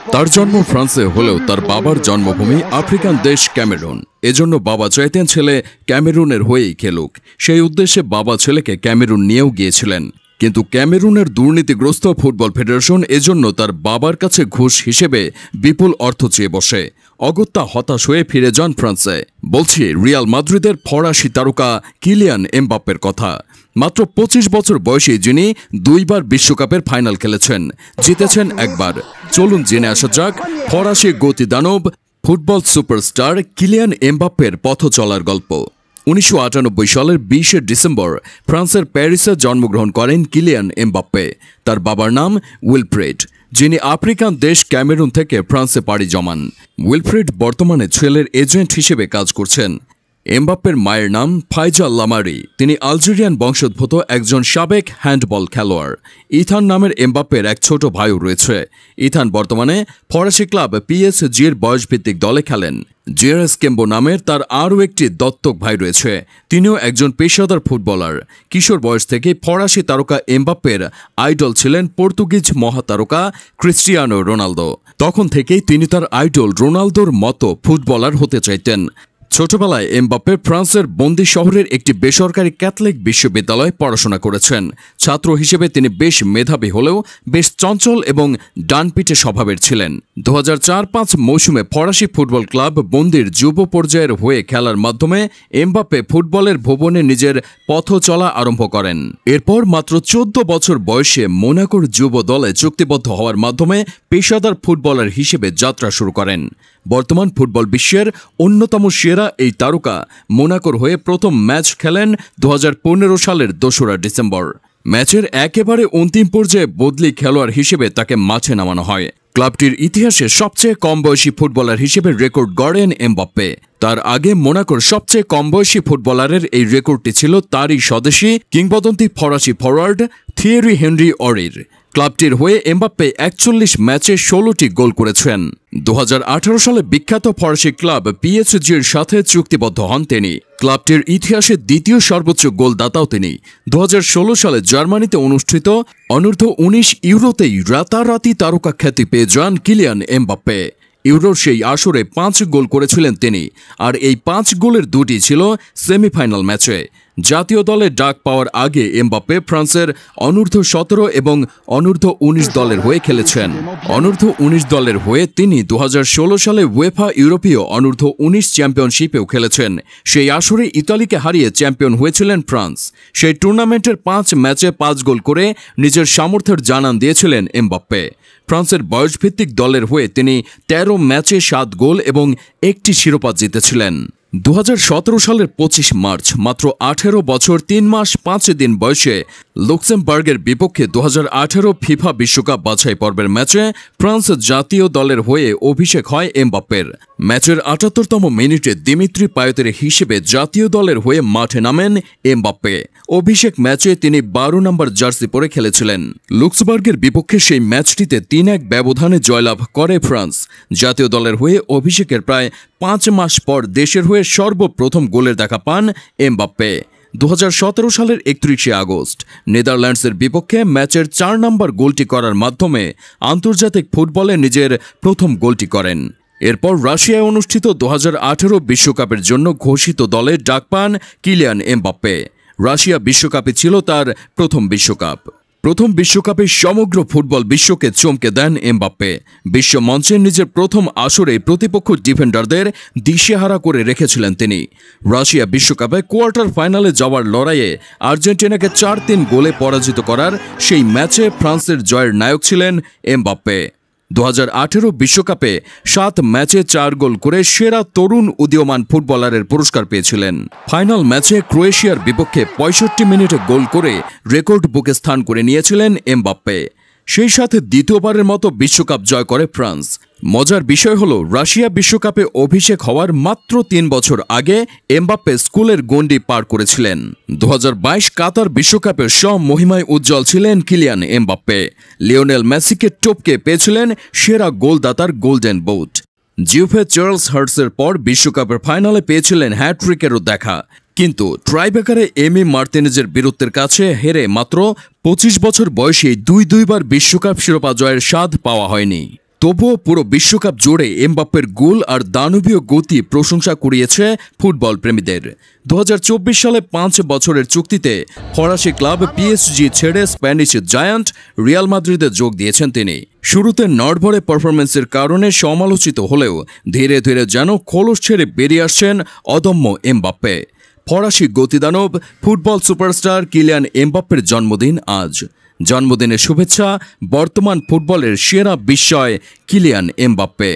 তার জন্ম ফ্রান্সে হলেও তার বাবার জন্মভূমি আফ্রিকান দেশ ক্যামেরুন। এজন্য বাবা চাইতেন ছেলে ক্যামেরুনের হয়েই খেলুক। সেই উদ্দেশ্যে বাবা ছেলেকে ক্যামেরুন নিয়েও গিয়েছিলেন। কিন্তু ক্যামেরুনের দুর্নীতিগ্রস্ত ফুটবল ফেডারেশন এজন্য তার বাবার কাছে ঘুষ হিসেবে বিপুল অর্থ চেয়ে বসে। অগত্যা হতাশ হয়ে ফিরে যান ফ্রান্সে। বলছি রিয়াল মাদ্রিদের ফরাসি তারকা কিলিয়ান এমবাপ্পের কথা। মাত্র 25 বছর বয়সী যিনি দুইবার বিশ্বকাপের ফাইনাল খেলেছেন, জিতেছেন একবার। চলুন জেনে আসা যাক ফরাসি গতিদানব ফুটবল সুপারস্টার কিলিয়ান এমবাপ্পের পথ চলার গল্প। 1998 সালের 20 ডিসেম্বর ফ্রান্সের প্যারিসে জন্মগ্রহণ করেন কিলিয়ান এমবাপ্পে। তার বাবার নাম উইলফ্রেড, যিনি আফ্রিকান দেশ ক্যামেরুন থেকে ফ্রান্সে পাড়ি জমান। উইলফ্রেড বর্তমানে ছেলের এজেন্ট হিসেবে কাজ করছেন। এমবাপ্পের মায়ের নাম ফাইজা লামারি। তিনি আলজেরিয়ান বংশোদ্ভূত একজন সাবেক হ্যান্ডবল খেলোয়াড়। ইথান নামের এমবাপ্পের এক ছোট ভাইও রয়েছে। ইথান বর্তমানে ফরাসি ক্লাব পিএসজির বয়সভিত্তিক দলে খেলেন। জেরাস কেম্বো নামের তার আরও একটি দত্তক ভাই রয়েছে। তিনিও একজন পেশাদার ফুটবলার। কিশোর বয়স থেকে ফরাসি তারকা এমবাপ্পের আইডল ছিলেন পর্তুগিজ মহাতারকা ক্রিস্টিয়ানো রোনালদো। তখন থেকেই তিনি তার আইডল রোনালদোর মতো ফুটবলার হতে চাইতেন। ছোটবেলায় এমবাপ্পে ফ্রান্সের বন্দি শহরের একটি বেসরকারি ক্যাথলিক বিশ্ববিদ্যালয়ে পড়াশোনা করেছেন। ছাত্র হিসেবে তিনি বেশ মেধাবী হলেও বেশ চঞ্চল এবং ডানপিটে স্বভাবের ছিলেন। 2004-05 মৌসুমে ফরাসি ফুটবল ক্লাব বন্দির যুব পর্যায়ের হয়ে খেলার মাধ্যমে এমবাপ্পে ফুটবলের ভুবনে নিজের পথ চলা আরম্ভ করেন। এরপর মাত্র 14 বছর বয়সে মোনাকোর যুব দলে চুক্তিবদ্ধ হওয়ার মাধ্যমে পেশাদার ফুটবলার হিসেবে যাত্রা শুরু করেন। বর্তমান ফুটবল বিশ্বের অন্যতম সেরা এই তারকা মোনাকোর হয়ে প্রথম ম্যাচ খেলেন 2015 সালের 2 ডিসেম্বর। ম্যাচের একেবারে অন্তিম পর্যায়ে বদলি খেলোয়াড় হিসেবে তাকে মাঠে নামানো হয়। ক্লাবটির ইতিহাসে সবচেয়ে কম বয়সী ফুটবলার হিসেবে রেকর্ড গড়েন এমবাপ্পে। তার আগে মোনাকোর সবচেয়ে কম বয়সী ফুটবলারের এই রেকর্ডটি ছিল তারই স্বদেশী কিংবদন্তি ফরাসি ফরোয়ার্ড থিয়েরি হেনরি অরির। ক্লাবটির হয়ে এমবাপ্পে 41 ম্যাচে 16টি গোল করেছেন। 2018 সালে বিখ্যাত ফরাসি ক্লাব পিএসজির সাথে চুক্তিবদ্ধ হন তিনি। ক্লাবটির ইতিহাসে দ্বিতীয় সর্বোচ্চ গোলদাতাও তিনি। 2016 সালে জার্মানিতে অনুষ্ঠিত অনূর্ধ্ব-19 ইউরোতেই রাতারাতি তারকা খ্যাতি পেয়ে যান কিলিয়ান এমবাপ্পে। ইউরোর সেই আসরে 5 গোল করেছিলেন তিনি, আর এই 5 গোলের 2টি ছিল সেমিফাইনাল ম্যাচে। জাতীয় দলে ডাক পাওয়ার আগে এমবাপ্পে ফ্রান্সের অনূর্ধ্ব-17 এবং অনূর্ধ্ব-19 দলের হয়ে খেলেছেন। অনূর্ধ্ব-19 দলের হয়ে তিনি 2016 সালে উয়েফা ইউরোপীয় অনূর্ধ্ব-19 চ্যাম্পিয়নশিপেও খেলেছেন। সেই আসরে ইতালিকে হারিয়ে চ্যাম্পিয়ন হয়েছিলেন ফ্রান্স। সেই টুর্নামেন্টের 5 ম্যাচে 5 গোল করে নিজের সামর্থ্যের জানান দিয়েছিলেন এমবাপ্পে। ফ্রান্সের বয়সভিত্তিক দলের হয়ে তিনি 13 ম্যাচে 7 গোল এবং 1টি শিরোপা জিতেছিলেন। 2017 সালের 25 মার্চ মাত্র 18 বছর 3 মাস 5 দিন বয়সে লুক্সেমবার্গের বিপক্ষে 2018 ফিফা বিশ্বকাপ বাছাই পর্বের ম্যাচে ফ্রান্স জাতীয় দলের হয়ে অভিষেক হয় এমবাপ্পের। ম্যাচের 78তম মিনিটে দিমিত্রি পায়েতের হিসেবে জাতীয় দলের হয়ে মাঠে নামেন এমবাপ্পে। অভিষেক ম্যাচে তিনি 12 নম্বর জার্সি পরে খেলেছিলেন। লুক্সেমবার্গের বিপক্ষে সেই ম্যাচটিতে 3-1 ব্যবধানে জয়লাভ করে ফ্রান্স। জাতীয় দলের হয়ে অভিষেকের প্রায় 5 মাস পর দেশের হয়ে সর্বপ্রথম গোলের দেখা পান এমবাপ্পে। 2017 সালের 31 আগস্ট নেদারল্যান্ডসের বিপক্ষে ম্যাচের 4 নম্বর গোলটি করার মাধ্যমে আন্তর্জাতিক ফুটবলে নিজের প্রথম গোলটি করেন। এরপর রাশিয়ায় অনুষ্ঠিত 2018 বিশ্বকাপের জন্য ঘোষিত দলে ডাক পান কিলিয়ান এমবাপ্পে। রাশিয়া বিশ্বকাপে ছিল তার প্রথম বিশ্বকাপ। প্রথম বিশ্বকাপে সমগ্র ফুটবল বিশ্বকে চমকে দেন এমবাপ্পে। বিশ্ব মঞ্চে নিজের প্রথম আসরে প্রতিপক্ষ ডিফেন্ডারদের দিশেহারা করে রেখেছিলেন তিনি। রাশিয়া বিশ্বকাপে কোয়ার্টার ফাইনালে যাওয়ার লড়াইয়ে আর্জেন্টিনাকে 4-3 গোলে পরাজিত করার সেই ম্যাচে ফ্রান্সের জয়ের নায়ক ছিলেন এমবাপ্পে। 2018 বিশ্বকাপে 7 ম্যাচে 4 গোল করে সেরা তরুণ উদীয়মান ফুটবলারের পুরস্কার পেয়েছিলেন। ফাইনাল ম্যাচে ক্রোয়েশিয়ার বিপক্ষে 65 মিনিটে গোল করে রেকর্ড বুকে স্থান করে নিয়েছিলেন এমবাপ্পে। সেই সাথে দ্বিতীয়বারের মতো বিশ্বকাপ জয় করে ফ্রান্স। মজার বিষয় হলো রাশিয়া বিশ্বকাপে অভিষেক হওয়ার মাত্র 3 বছর আগে এমবাপ্পে স্কুলের গণ্ডি পার করেছিলেন। 2022 কাতার বিশ্বকাপের মহিমায় উজ্জ্বল ছিলেন কিলিয়ান এমবাপ্পে। লিওনেল মেসিকে টপকে পেয়েছিলেন সেরা গোলদাতার গোল্ডেন বুট। জিউফে চার্লস হার্টসের পর বিশ্বকাপের ফাইনালে পেয়েছিলেন হ্যাট্রিকেরও দেখা, কিন্তু ট্রাইবেকারে এমি মার্তিনেজের বীরত্বের কাছে হেরে মাত্র 25 বছর বয়সে দুইবার বিশ্বকাপ শিরোপা জয়ের স্বাদ পাওয়া হয়নি। তবুও পুরো বিশ্বকাপ জুড়ে এমবাপ্পের গোল আর দানবীয় গতি প্রশংসা কুড়িয়েছে ফুটবল প্রেমীদের। 2024 সালে 5 বছরের চুক্তিতে ফরাসি ক্লাব পিএসজি ছেড়ে স্প্যানিশ জায়ান্ট রিয়াল মাদ্রিদে যোগ দিয়েছেন তিনি। শুরুতে নড়বড়ে পারফরম্যান্সের কারণে সমালোচিত হলেও ধীরে ধীরে যেন খোলস ছেড়ে বেরিয়ে আসছেন অদম্য এমবাপ্পে। ফরাসি গতিদানব ফুটবল সুপারস্টার কিলিয়ান এমবাপ্পের জন্মদিন আজ। জন্মদিনের শুভেচ্ছা বর্তমান ফুটবলের সেরা বিস্ময় কিলিয়ান এমবাপ্পে।